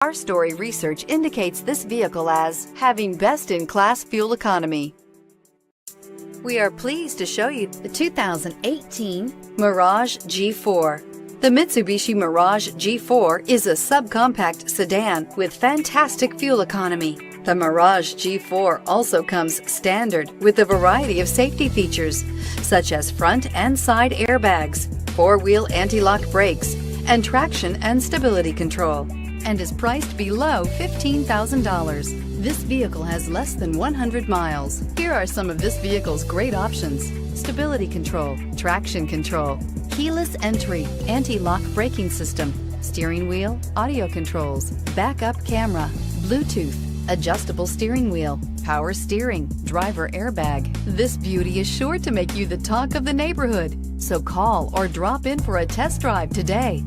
Our story research indicates this vehicle as having best-in-class fuel economy. We are pleased to show you the 2018 Mirage G4. The Mitsubishi Mirage G4 is a subcompact sedan with fantastic fuel economy. The Mirage G4 also comes standard with a variety of safety features, such as front and side airbags, four-wheel anti-lock brakes, and traction and stability control, and is priced below $15,000. This vehicle has less than 100 miles. Here are some of this vehicle's great options: stability control, traction control, keyless entry, anti-lock braking system, steering wheel audio controls, backup camera, Bluetooth, adjustable steering wheel, power steering, driver airbag. This beauty is sure to make you the talk of the neighborhood. So call or drop in for a test drive today.